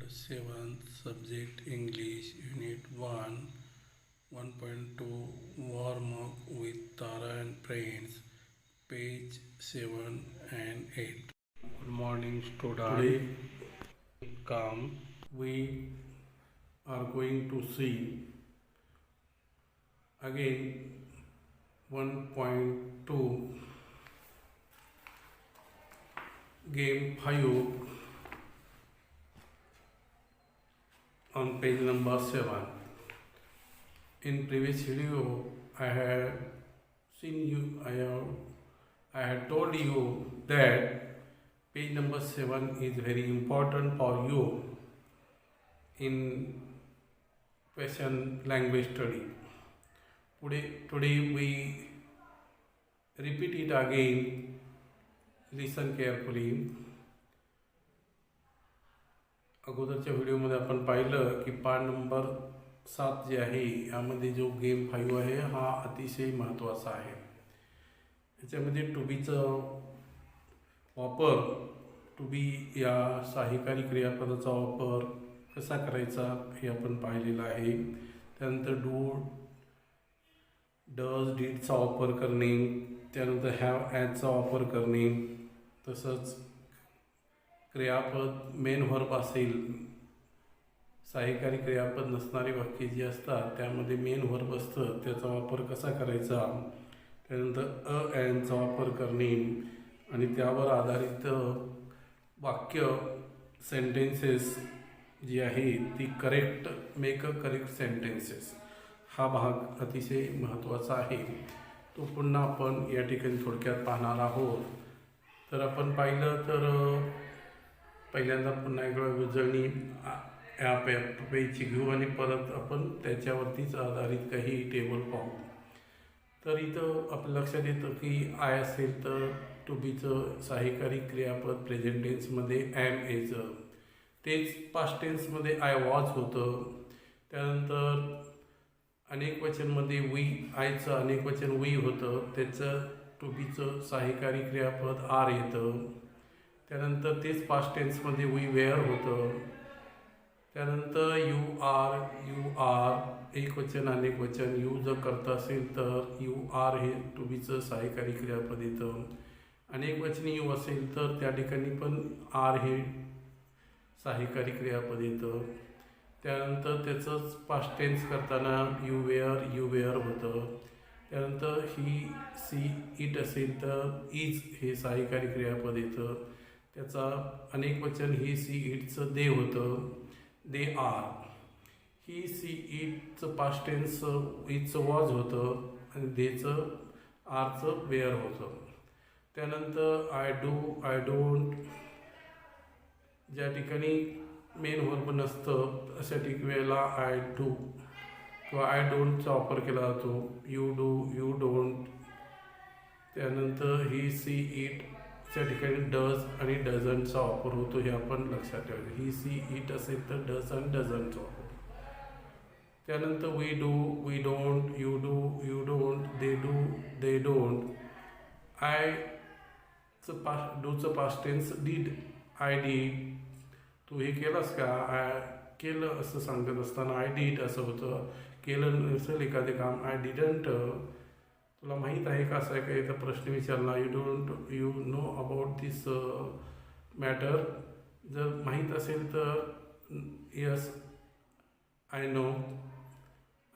7 Subject English Unit 1 1.2 Warm Up with Tara and Friends, page 7 and 8. Good morning, student. Today come we are going to see again 1.2 game 5 on page number 7. In previous video I had told you that page number 7 is very important for you in question language study. Today we repeat it again. Listen carefully. अगोदरच्या व्हिडिओमध्ये आपण पाहिलं की पाठ number 7 जे आहे यामध्ये जो गेम 5 आहे हा अतिशय महत्त्वाचा आहे. याच्यामध्ये टू बीचं वापर, टू बी या सहाय्यकारी क्रियापदाचा वापर कसा करायचा हे आपण पाहिलेलं आहे. त्यानंतर डू, डज, डीडचा वापर करणे, त्यानंतर हॅव, ॲजचा वापर करणे, तसंच क्रियापद मेन व्हर्ब असेल, सहाय्यकारी क्रियापद नसणारी वाक्ये जी असतात त्यामध्ये मेन व्हर्ब असतं त्याचा वापर कसा करायचा, त्यानंतर अँडचा वापर करणे आणि त्यावर आधारित वाक्य सेंटेन्सेस जी आहे ती correct, make a correct sentences, हा भाग अतिशय महत्त्वाचा आहे. तो पुन्हा आपण या ठिकाणी थोडक्यात पाहणार आहोत. तर आपण पाहिलं तर पहिल्यांदा पुन्हा एक वेळा उजळणी या पेजची घेऊ आणि परत आपण त्याच्यावरतीच आधारित काही टेबल पाहू. तर इथं आपल्या लक्षात येतं की आय असेल तर टू बीचं सहाय्यकारी क्रियापद प्रेझेंट टेन्समध्ये ॲम एचं, तेच पास्ट टेन्समध्ये आय वॉज होतं. त्यानंतर अनेक वचनमध्ये वी, आयचं अनेक वचन वी होतं, त्याचं टू बीचं सहाय्यकारी क्रियापद आर येतं. त्यानंतर तेच पास्ट टेन्समध्ये वी वेअर होतं. त्यानंतर यू आर एक वचन अनेक वचन, यू जर करत असेल तर यू आर हे टू बीचं सहाय्यकारी क्रियापद येतं. अनेक वचनी यू असेल तर त्या ठिकाणी पण आर हे सहाय्यकारी क्रियापद येतं. त्यानंतर त्याचंच पास्ट टेन्स करताना यू वेअर होतं. त्यानंतर ही, सी, इट असेल तर इज हे सहाय्यकारी क्रियापद येतं. त्याचा अनेक वचन ही, सी, इटचं दे होतं, दे आर. ही, सी, इटचं पास्ट टेन्स इटचं वॉज होतं आणि देचं, आरचं वेअर होतं. त्यानंतर आय डू, आय डोंट, ज्या ठिकाणी मेन व्हर्ब नसतं अशा वेळेला आय डू किंवा आय डोंटचा वापर केला जातो. You do, you don't. त्यानंतर ही, सी, इटच्या ठिकाणी डज आणि डझंटचा वापर होतो, हे आपण लक्षात ठेवायचं. ही, सी, इट असेल तर डज आणि डझंटचा वापर. त्यानंतर we do, we don't, you do, you don't, they do, they don't. डूचं past tense did, I did. तू हे केलंस का, केलं असं सांगत असताना आय डीड असं होतं. केलं नसेल एखादे काम, आय डिडंट. तुला माहीत आहे का असं आहे का, याचा प्रश्न विचारला. You know about this matter. जर माहीत असेल तर यस, आय नो.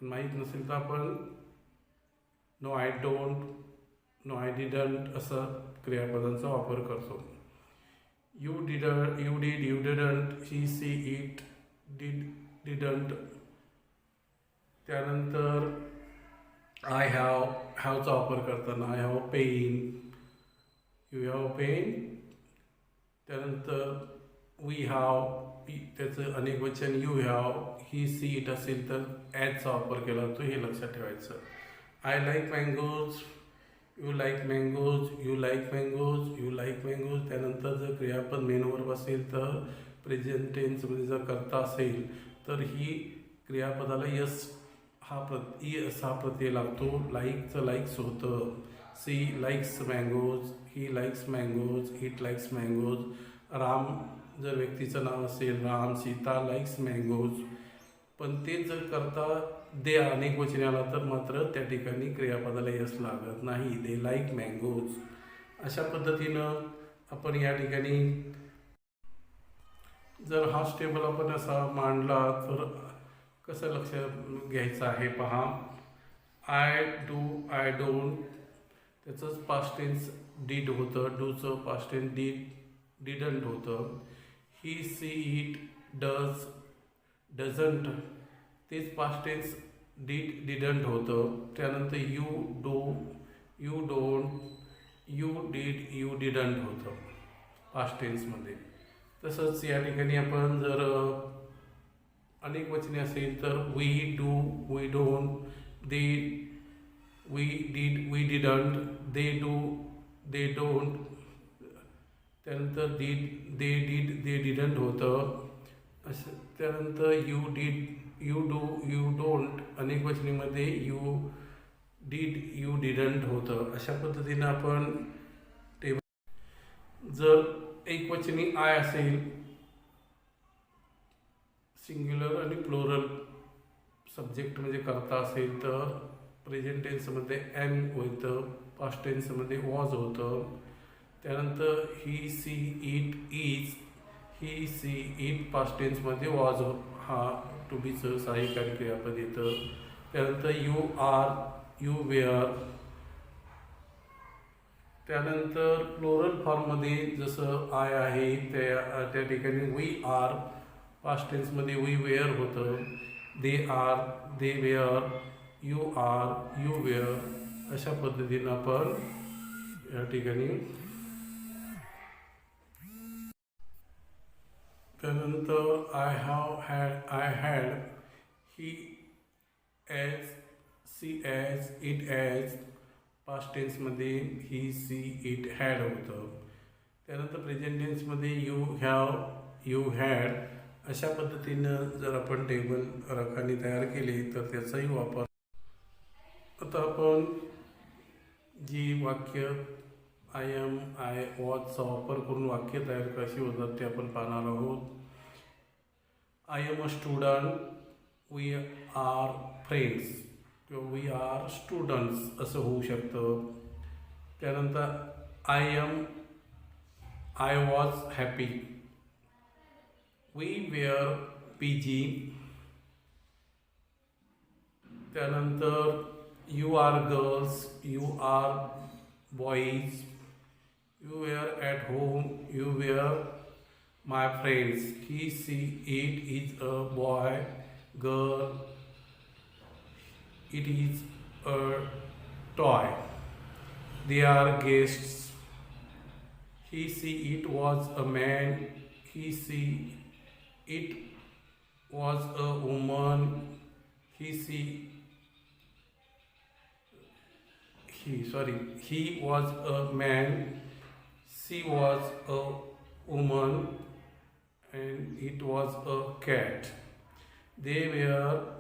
माहीत नसेल तर आपण no I don't, no I didn't असं क्रियापदांचा वापर करतो. You did, you didn't, he, she, it, didn't. त्यानंतर आय हॅवचा वापर करताना I have pen, you have pen. त्यानंतर वी हॅव, त्याचं अनेक वचन you have. He, she, it असेल तर ॲजचा वापर केला जातो, हे लक्षात ठेवायचं. I like mangoes, you like mangoes, you like mangoes, you like mangoes. त्यानंतर जर क्रियापद मेन व्हर्ब असेल तर प्रेझेंट टेन्समध्ये जर करता असेल तर ही क्रियापदाला यस हा प्रत्यय लागतो. लाईकचं लाईक्स होतं. She likes mangoes, he likes mangoes, it likes mangoes. Ram जर व्यक्तीचं नाव असेल राम, सीता लाईक्स मँगोज, पण ते जर करता दे अनेक वचने आला तर मात्र त्या ठिकाणी क्रियापदाला यस लागत नाही. दे लाईक मँगोज. अशा पद्धतीनं आपण या ठिकाणी जर हा टेबल आपण असा मांडला तर कसं लक्षात घ्यायचं आहे पहा. आय डू, आय डोंट, त्याचंच पास्ट टेन्स डीड होतं, डूचं पास्ट टेन्स डिडंट होतं. He, she, it, does, doesn't, तेच पास्ट टेन्स डिडंट होतं. त्यानंतर you, do, you don't, you did, you didn't होतं पास्ट टेन्समध्ये. तसंच या ठिकाणी आपण जर अनेक वचने असेल तर we do, we don't, they, we did, we didn't, they do, they don't, त्यानंतर दे डिड, दे डिडंट होतं. असं त्यानंतर you did, you do, you don't, अनेक वचनीमध्ये यू डिड, यू डिडंट होतं. अशा पद्धतीनं आपण टेबल जर एक वचनी आय असेल, सिंग्युलर आणि प्लुरल सब्जेक्ट म्हणजे करता असेल तर प्रेझेंट टेन्समध्ये एम होतं, पास्ट टेन्समध्ये वॉज होतं. त्यानंतर he, she, it, is, he, she, it past टेन्समध्ये वॉज हा टू बीचं सहाय्यकारी क्रियापद येतं. त्यानंतर यू आर, यू वेअर. त्यानंतर प्लुरल फॉर्ममध्ये जसं आय आहे त्या ठिकाणी वी आर, पास्ट टेन्समध्ये वी वेअर होतं. They are, they were, you are, you were. अशा पद्धतीनं आपण या ठिकाणी. त्यानंतर I have had, I had, he has, she has, it has, past टेन्समध्ये ही, सी, इट, हॅड होतं. त्यानंतर प्रेझेंट टेन्समध्ये यू हॅव, यू हॅड. अशा पद्धतीनं जर आपण टेबल रकाने तयार केले तर त्याचाही वापर. आता आपण जी वाक्य आय एम, आय वॉजचा वापर करून वाक्य तयार कशी होतात ते आपण पाहणार आहोत. I am a student, we are friends किंवा वी आर स्टुडंट्स असं होऊ शकतं. त्यानंतर I am, I was happy, we were PG. त्यानंतर you are girls, you are boys, you were at home, you were my friends. He, she, it is a boy, girl, it is a toy. They are guests. He, she, it was a man. He, she, it was a woman. He, she, he was a man. She was a woman. And it was a cat. They were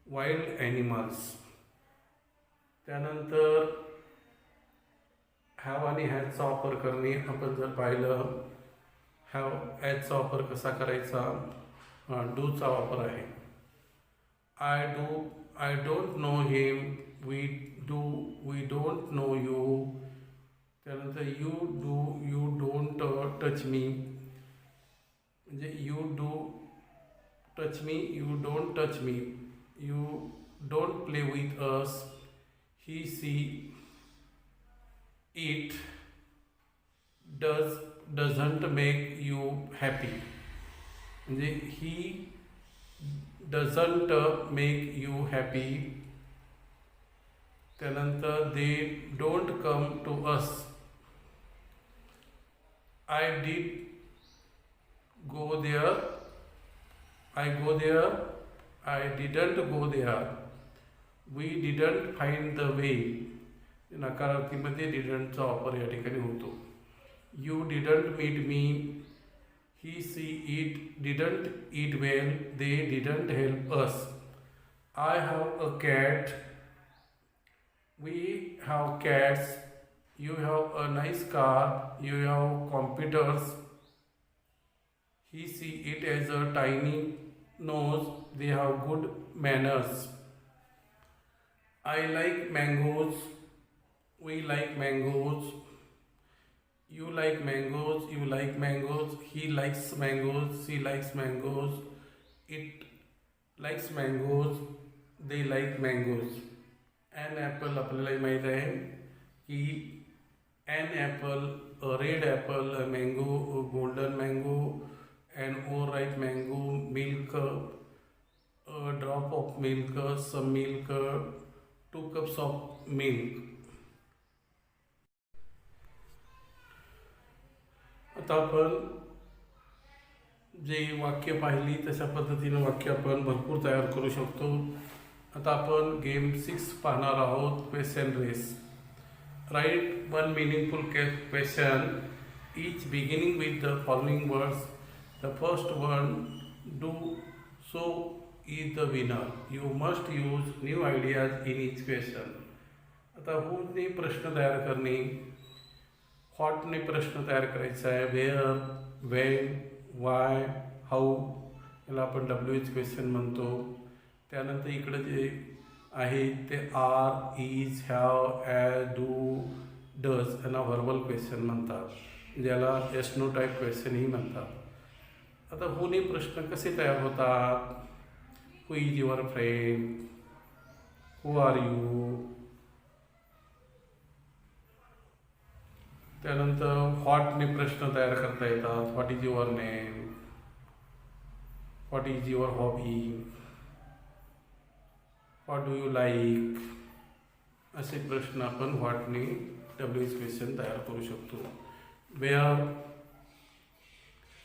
wild animals. त्यानंतर have आणि हॅजचा वापर करणे. आपण जर पाहिलं have ॲजचा वापर कसा करायचा, डूचा वापर आहे. I do, I don't know him, we do, we don't know you. त्यानंतर you do, you don't touch me, म्हणजे you do touch me, you don't touch me. You don't play with us. He, she, it doesn't make you happy. म्हणजे he doesn't make you happy. त्यानंतर they don't come to us. I did go there. I go there. I didn't go there. We didn't find the way. नकारार्थीमध्ये didn'tचा वापर या ठिकाणी होतो. You didn't meet me. He, she, it didn't eat well. They didn't help us. I have a cat. We have cats. You have a nice car. You have computers. He see it as a tiny nose. They have good manners. I like mangoes. We like mangoes. You like mangoes. You like mangoes. He likes mangoes. She likes mangoes. It likes mangoes. They like mangoes. An apple आपल्याला माहित आहे की an apple, a red apple, a mango, a golden mango, an overripe mango, milk, a drop of milk, some milk, 2 cups of milk. आता आपण जे वाक्य पाहिली तशा पद्धतीनं वाक्य आपण भरपूर तयार करू शकतो. आता आपण गेम 6 पाहणार आहोत, question race. Write one meaningful question each beginning with the following words. The first one, do so is the winner. You must use new ideas in each question. आता whoने प्रश्न तयार करणे, व्हॉटने प्रश्न तयार करायचा आहे, वेअर, वेन, वाय, हाऊ, याला आपण WH क्वेश्चन म्हणतो. त्यानंतर इकडं जे आहे ते are, is, have, has, do, does यांना व्हर्बल क्वेश्चन म्हणतात, ज्याला येस नो टाईप क्वेश्चनही म्हणतात. आता हुने प्रश्न कसे तयार होतात? Who is your friend, who are you. त्यानंतर व्हॉटने प्रश्न तयार करता येतात. What is your name, what is your hobby, what do you like, असे प्रश्न आपण व्हॉटने WH क्वेश्चन तयार करू शकतो. Where,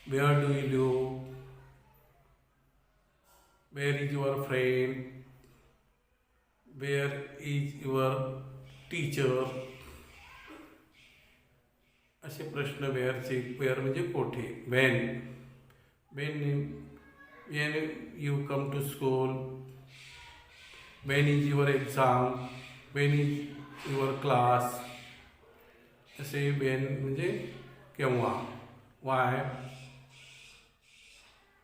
where do you live, where is your friend, where is your teacher, असे प्रश्न वेअरचे. वेअर म्हणजे कोठे. When, when you come to school, when is your exam, when is your class, असे वेन म्हणजे केव्हा. वाय,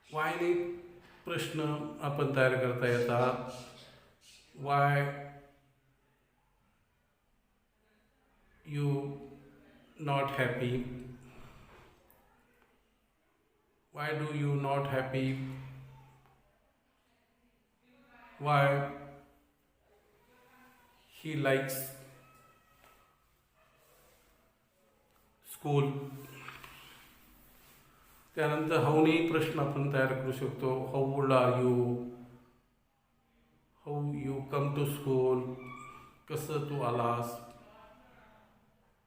वायने प्रश्न आपण तयार करता येतात. Y you not happy, why do you not happy, why he likes school. त्यानंतर हाऊने प्रश्न आपण तयार करू शकतो. How old are you, how you come to school, कसं तू आलास,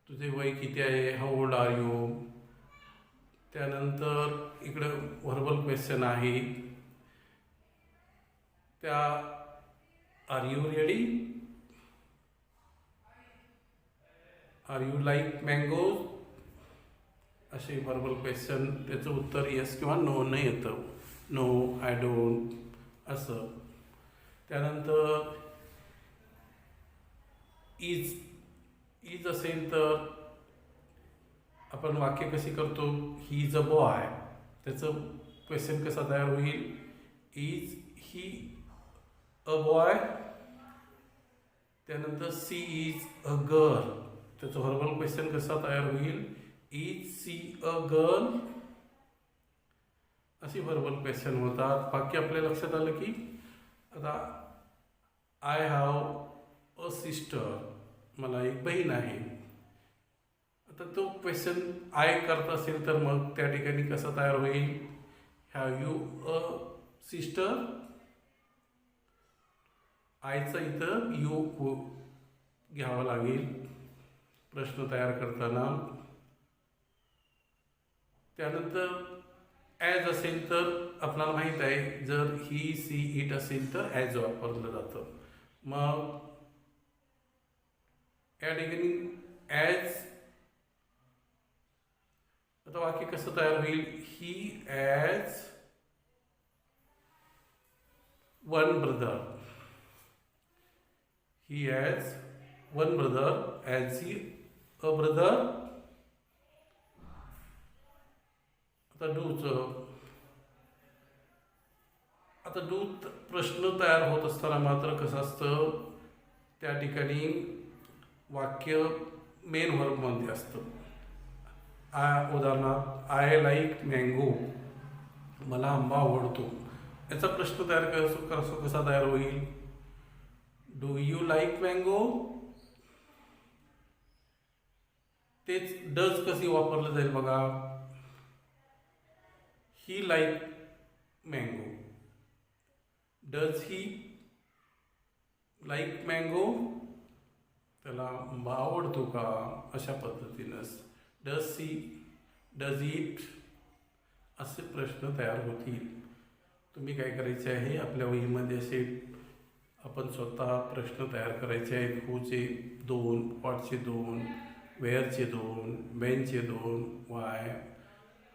तुझे वय किती आहे, हाऊ ओल्ड आर यू. त्यानंतर इकडं व्हर्बल क्वेश्चन आहे, त्या are you ready, are you like mangoes, असे व्हर्बल क्वेश्चन. त्याचं उत्तर येस किंवा नो नाही येतं. नो, आय डोंट, असं. त्यानंतर इज, इज असेल तर आपण वाक्य कशी करतो, ही इज अ बॉय, त्याचं क्वेश्चन कसा तयार होईल, इज ही अ बॉय. त्यानंतर सी इज अ गर्ल, त्याचं व्हर्बल क्वेश्चन कसा तयार होईल, इज सी अ गर्ल, अशी व्हर्बल क्वेश्चन होतात. वाक्य आपल्या लक्षात आलं की आता आय हॅव अ सिस्टर, मला एक बहीण आहे. आता तो क्वेश्चन आय करत असेल तर मग त्या ठिकाणी कसा तयार होईल, हॅव यू अ सिस्टर, आयचं इथं यू घ्यावं लागेल प्रश्न तयार करताना. त्यानंतर ॲज असेल तर आपल्याला माहीत आहे, जर ही, सी, इट असेल तर ॲज वापरलं जातं. मग या ठिकाणी ॲज, आता वाक्य कसं तयार होईल, he has one brother, he has one brother, has he a brother. आता डूचं आता प्रश्न तयार होत असताना मात्र कसं असतं, त्या ठिकाणी वाक्य मेन व्हर्बमध्ये असतं. उदाहरणार्थ आय लाईक मँगो, मला आंबा आवडतो. याचा प्रश्न कसा तयार होईल? Do you like mango? तेच डज कशी वापरलं जाईल बघा. He like mango, does he like mango, त्याला आंबा आवडतो का, अशा पद्धतीनं डज इट असे प्रश्न तयार होतील. तुम्ही काय करायचे आहे, आपल्या वहीमध्ये असे आपण स्वतः प्रश्न तयार करायचे आहेत. हूचे 2, व्हॉटचे 2, वेअरचे 2, वेनचे 2, वाय,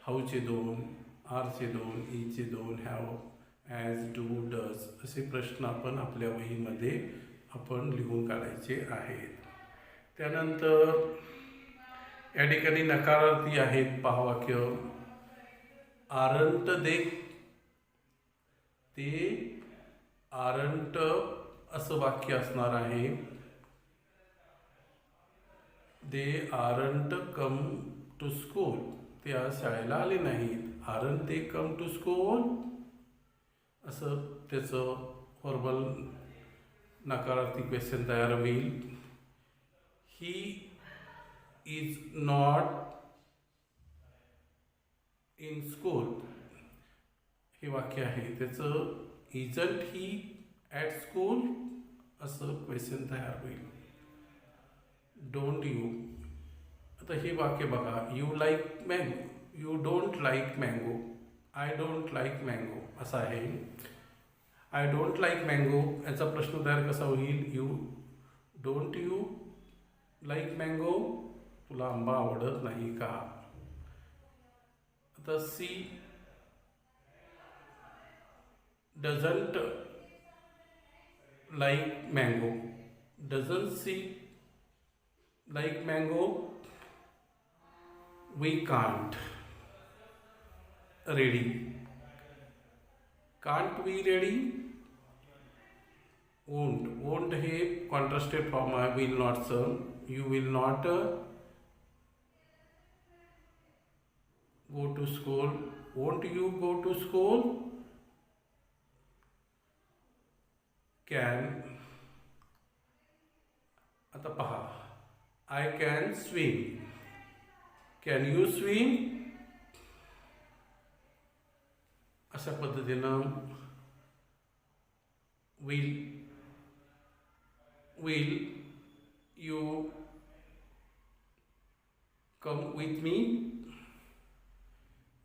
हाऊचे 2, आरचे 2, ईचे 2, हॅव, ॲज, डू, डज असे प्रश्न आपण आपल्या वहीमध्ये आपण लिहून काढायचे आहेत. त्यानंतर या ठिकाणी नकारार्थी आहेत. पहा वाक्य, आरंट ते आरंट असं वाक्य असणार आहे. They aren't come to school, ते आज शाळेला आले नाहीत. आरंट ते कम टू स्कूल असं त्याचं व्हर्बल नकारार्थी क्वेश्चन तयार होईल. He is not in school हे वाक्य आहे, त्याचं इजंट ही ॲट स्कूल असं क्वेश्चन तयार होईल. डोंट यू, आता हे वाक्य बघा, you like mango, you don't like mango, I don't like mango असं आहे. आय डोंट लाईक मँगो याचा प्रश्न तयार कसा होईल? डोंट यू लाईक मँगो, तुला आंबा आवडत नाही का? आता she doesn't like mango, doesn't she like mango, we can't ready, can't we ready, won't हे कॉन्ट्रास्टेड फॉर्म आहे. विल नॉटचं, you will not go to school, won't you go to school, can, आता पहा, I can swim, can you swim अशा पद्धतीनं will you come with me,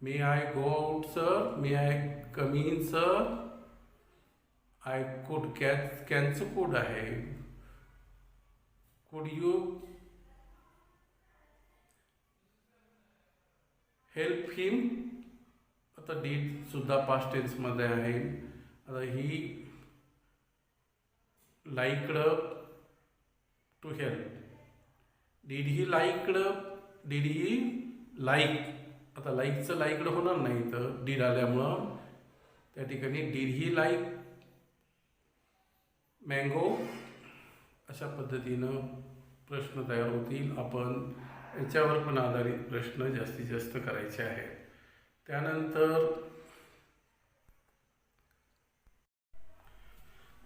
may I go out sir, may I come in sir, I could catch, canचं could आहे, could you help him, आता did सुद्धा past tense मध्ये आहे. आता ही liked to help, did he liked, did he like, आता लाईकचं लाईकड होणार नाही तर डीड आल्यामुळं त्या ठिकाणी डीड ही लाईक मँगो अशा पद्धतीनं प्रश्न तयार होतील. आपण याच्यावर पण आधारित प्रश्न जास्तीत जास्त करायचे आहेत. त्यानंतर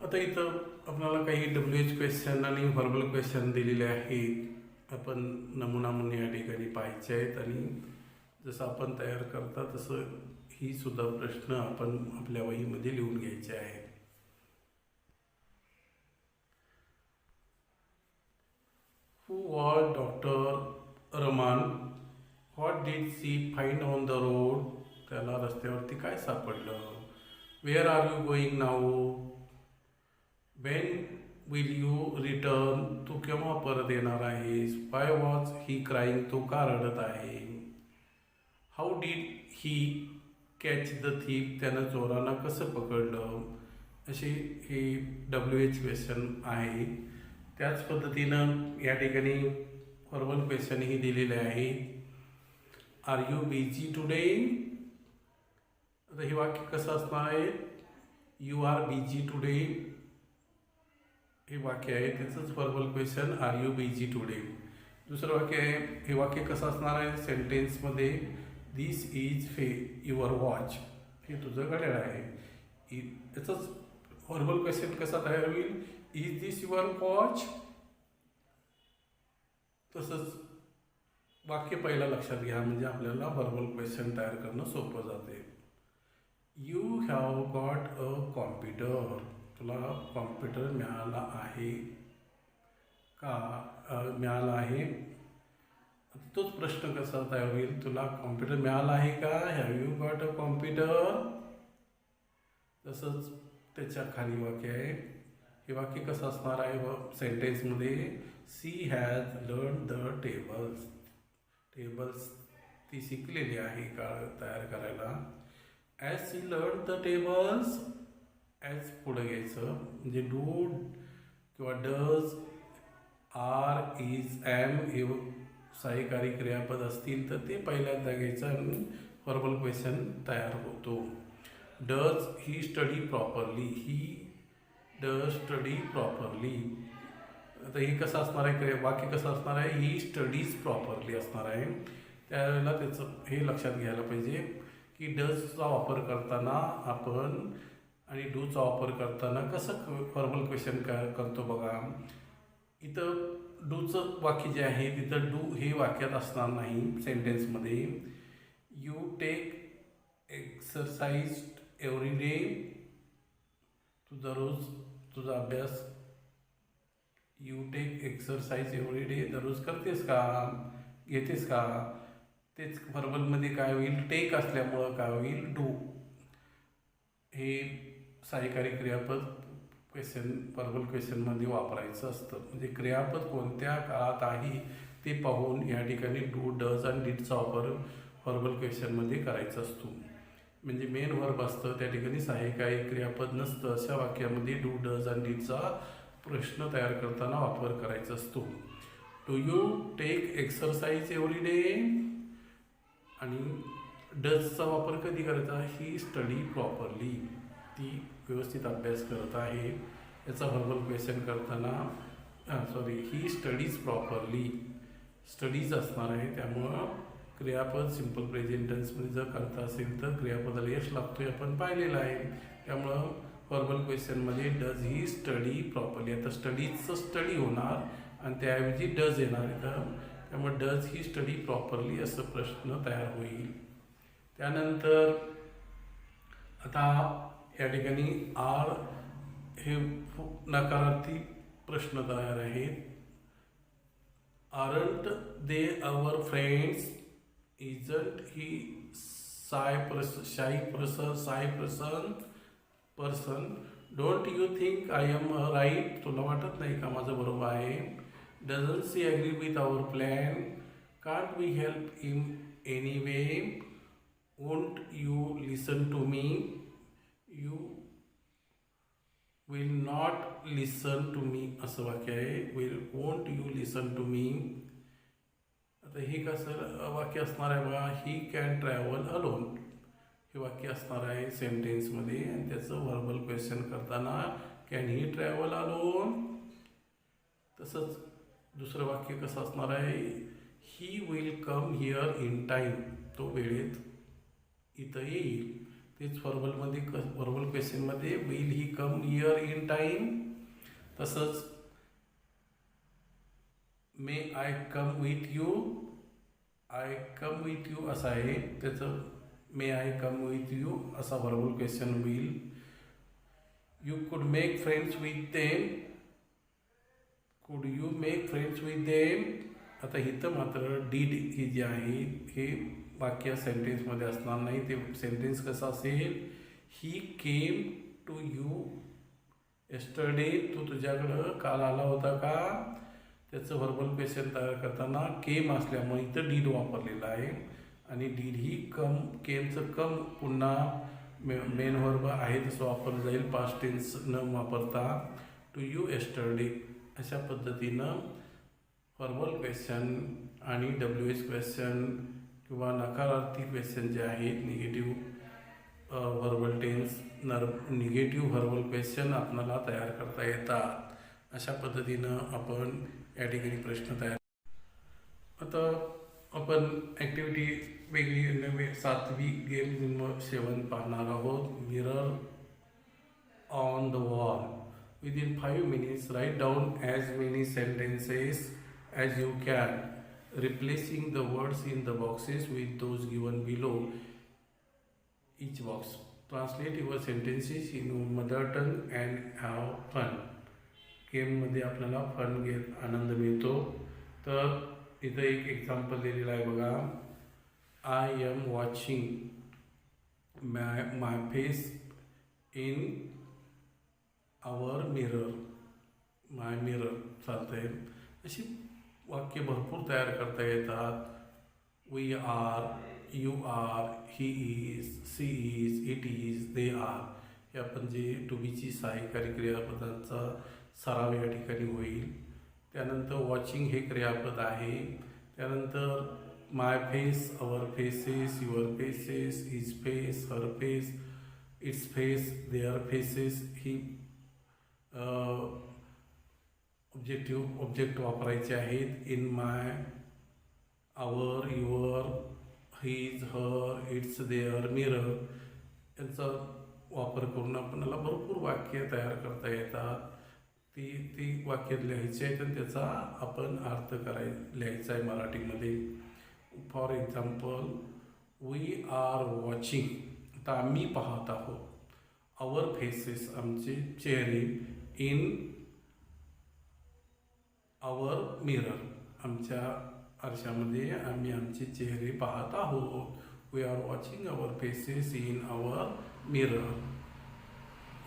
आता इथं आपल्याला काही WH क्वेश्चन आणि व्हर्बल क्वेश्चन दिलेले आहेत. आपण नमुना म्हणून या ठिकाणी पाहायचे आहेत आणि जसं आपण तयार करता तसं ही सुद्धा प्रश्न आपण आपल्या वहीमध्ये लिहून घ्यायचे आहेत. Who was Dr. Rahman? What did she find on the road? त्याला रस्त्यावरती काय सापडलं? Where are you going now? When will you return? तू केव्हा परत येणार आहेस? Why was he crying? तो का रडत आहे? How did he catch the thief? त्यानं चोरांना कसं पकडलं? असे हे WH क्वेश्चन आहे. त्याच पद्धतीनं या ठिकाणी व्हर्बल क्वेश्चनही दिलेले आहे. Are you busy today? आता हे वाक्य कसं असणार आहे? यू आर बिझी टुडे हे वाक्य आहे, त्याचंच verbal question are you busy today. दुसरं वाक्य आहे, हे वाक्य कसं असणार आहे सेंटेन्समध्ये, दिस इज युअर वॉच, हे तुझं घड्याळ आहे. याचंच व्हर्बल क्वेश्चन कसा तयार होईल, इज दिस युअर वॉच. तसंच वाक्य पहिला लक्षात घ्या, म्हणजे आपल्याला व्हर्बल क्वेश्चन तयार करणं सोपं जाते. You have got a computer, तुला कॉम्प्युटर मिळाला आहे का, मिळाला आहे. तोच प्रश्न कसा तयार होईल, तुला कॉम्प्युटर मिळाला आहे का, have you got a computer. तसंच त्याच्या खाली वाक्य आहे, हे वाक्य कसं असणार आहे सेंटेन्समध्ये, she has learn the tables, tables ती शिकलेली आहे का तयार करायला. Has she learn the tables, has पुढं घ्यायचं, म्हणजे डू किंवा डज, आर, इज, ॲम हे सहाय्यकारी क्रियापद असतील तर ते पहिल्यांदा घ्यायचं आणि व्हर्बल क्वेश्चन तयार होतो. Does he study properly, he does study properly. आता हे कसं असणार आहे, वाक्य कसं असणार आहे, ही स्टडीज प्रॉपरली असणार आहे. त्यावेळेला त्याचं हे लक्षात घ्यायला पाहिजे की डजचा वापर करताना आपण आणि डूचा वापर करताना कसं व्हर्बल क्वेश्चन करतो बघा. इथं डूचं वाक्य जे आहे तिथं डू हे वाक्यात असणार नाही सेंटेन्समध्ये. You take exercise every day, तू दररोज तुझा अभ्यास, you take exercise every day, दररोज करतेस का, घेतेस का. तेच व्हर्बलमध्ये काय होईल, टेक असल्यामुळं काय होईल, डू हे सहाय्यकारी क्रियापद क्वेश्चन व्हर्बल क्वेश्चनमध्ये वापरायचं असतं. म्हणजे क्रियापद कोणत्या काळात आहे ते पाहून या ठिकाणी डू, डज आणि डीडचा वापर व्हर्बल क्वेश्चनमध्ये करायचा असतो. म्हणजे मेन व्हर्ब असतं त्या ठिकाणी सहाय्यकारी क्रियापद नसतं, अशा वाक्यामध्ये डू, डज आणि डीडचा प्रश्न तयार करताना वापर करायचा असतो. Do you take exercise every day, आणि डजचा वापर कधी करायचा, ही स्टडी प्रॉपरली, ती व्यवस्थित अभ्यास करत आहे. याचा व्हर्बल क्वेश्चन करताना ही स्टडीज प्रॉपरली, स्टडीज असणार आहे. त्यामुळं क्रियापद सिम्पल प्रेझेंट टेन्समध्ये जर करता असेल तर क्रियापदाला यश लागतो हे आपण पाहिलेलं आहे. त्यामुळं व्हर्बल क्वेश्चनमध्ये डज ही स्टडी प्रॉपरली, आता स्टडीजचं स्टडी होणार आणि त्याऐवजी डज येणार इथं. त्यामुळे डज ही स्टडी प्रॉपरली असं प्रश्न तयार होईल. त्यानंतर आता या ठिकाणी आर हे नकारार्थी प्रश्न तयार आहेत. Aren't they our friends, isn't he shy person, don't you think I am right, तुला वाटत नाही का माझं बरोबर आहे. Doesn't she agree with our plan, can't we help in any way, won't you listen to me, you will not listen to me असं वाक्य आहे. Won't you listen to me. आता हे कसं वाक्य असणार आहे बघा, ही कॅन ट्रॅव्हल अलोन हे वाक्य असणार आहे सेंटेन्समध्ये आणि त्याचं व्हर्बल क्वेश्चन करताना कॅन ही ट्रॅव्हल अलोन. तसंच दुसरं वाक्य कसं असणार आहे, he will come here in time, तो वेळेत इथं येईल. तेच व्हर्बल क्वेश्चनमध्ये will he come here in time. तसंच may I come with you, I come with you असं आहे, त्याचं may I come with you असा व्हर्बल क्वेश्चन होईल. You could make friends with them, could you make friends with them. आता इथं मात्र did ही जी आहे हे वाक्य सेंटेन्समध्ये असणार नाही. ते सेंटेन्स कसं असेल, ही केम टू यू येस्टरडे, तो तुझ्याकडं काल आला होता का. त्याचं व्हर्बल क्वेश्चन तयार करताना केम असल्यामुळे इथं डीड वापरलेलं आहे आणि डीड ही केमचं कम पुन्हा मेन व्हर्ब आहे तसं वापरलं जाईल, पास्ट टेन्स न वापरता. टू यू येस्टरडे अशा पद्धतीनं व्हर्बल क्वेश्चन आणि WH क्वेश्चन किंवा नकारार्थी क्वेश्चन जे आहेत negative verbal tense, negative verbal question आपल्याला तयार करता येतात. अशा पद्धतीनं आपण या ठिकाणी प्रश्न तयार. आता आपण ॲक्टिव्हिटी वेगळी नवे 7वी गेम 7 पाहणार आहोत. Mirror on the wall. Within 5 minutes, write down as many sentences as you can, replacing the words in the boxes with those given below each box. Translate your sentences in your mother tongue and have fun. गेममध्ये आपल्याला fun घेत आनंद मिळतो. तर इथं एक example दिलेलं आहे बघा. I am watching my face in our mirror. My mirror चालतंय. अशी वाक्य भरपूर तयार करता येतात. We are, you are, he is, she is, it is, they are. हे आपण जे टू बीची सहाय्यकारी क्रियापदांचा सराव या ठिकाणी होईल. त्यानंतर वॉचिंग हे क्रियापद आहे. त्यानंतर my face, our faces, your faces, his face, her face, its face, their faces ही ऑब्जेक्ट वापरायचे आहेत. In my, our, your, his, her, its, their, mirror यांचा वापर करून आपल्याला भरपूर वाक्य तयार करता येतात. ती वाक्य लिहायची आहेत आणि त्याचा आपण अर्थ लिहायचा आहे मराठीमध्ये. For example, we are watching. आता आम्ही पाहत आहोत. आवर फेसेस आमचे चेहरे. इन आवर मिरर आमच्या आरशामध्ये आम्ही आमचे चेहरे पाहत आहोत. We are watching our faces in our mirror.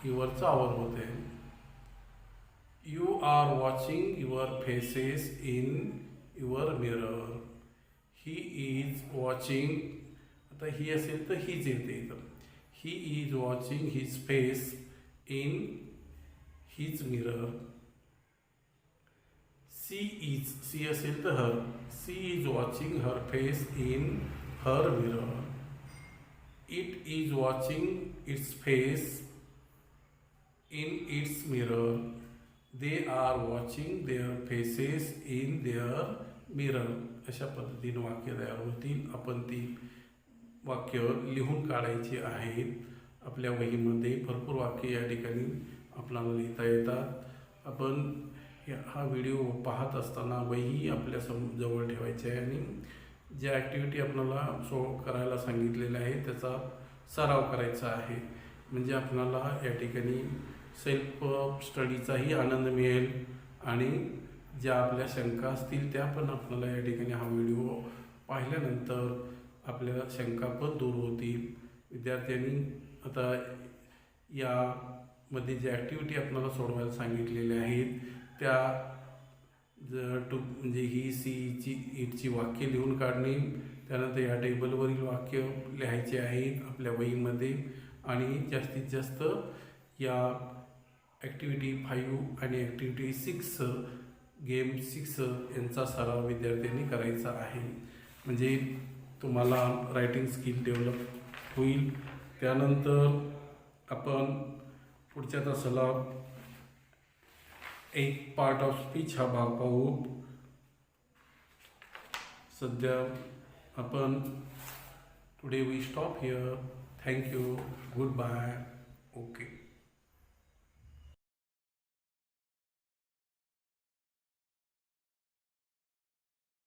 युअरचं आवर होते. You are watching your faces in your mirror. He is watching. आता ही असेल तर हीच येते इथं. He is watching his face in his mirror. She असेल तर her. She is watching her face in her mirror. It is watching its face in its mirror. They are watching their faces in their mirror. अशा पद्धतीने वाक्य तयार होतील. आपण ती वाक्य लिहून काढायची आहेत. आपल्या वहीमध्ये भरपूर वाक्य या ठिकाणी आपल्याला लिहिता येतात. आपण हा व्हिडिओ पाहत असताना वही आपल्या जवळ ठेवायची आहे आणि ज्या ॲक्टिव्हिटी आपल्याला करायला सांगितलेल्या आहे त्याचा सराव करायचा आहे. म्हणजे आपल्याला या ठिकाणी सेल्फ स्टडीचाही आनंद मिळेल आणि ज्या आपल्या शंका असतील त्या पण आपल्याला या ठिकाणी हा व्हिडिओ पाहिल्यानंतर आपल्या शंका पण दूर होतील. विद्यार्थ्यांनी आता यामध्ये ज्या ॲक्टिव्हिटी आपल्याला सोडवायला सांगितलेल्या आहेत त्या म्हणजे ही सीची इटची वाक्य लिहून काढणे. त्यानंतर या टेबलवरील वाक्य लिहायचे आहेत आपल्या वहीमध्ये आणि जास्तीत जास्त या ॲक्टिव्हिटी 5 आणि ॲक्टिव्हिटी 6 गेम 6 यांचा सराव विद्यार्थ्यांनी करायचा आहे. म्हणजे तुम्हाला रायटिंग स्किल डेव्हलप होईल. त्यानंतर आपण पुढच्या तासाला एक पार्ट ऑफ स्पीच हा भाग पाहू. सध्या आपण today we stop here. Thank you. Goodbye. Okay.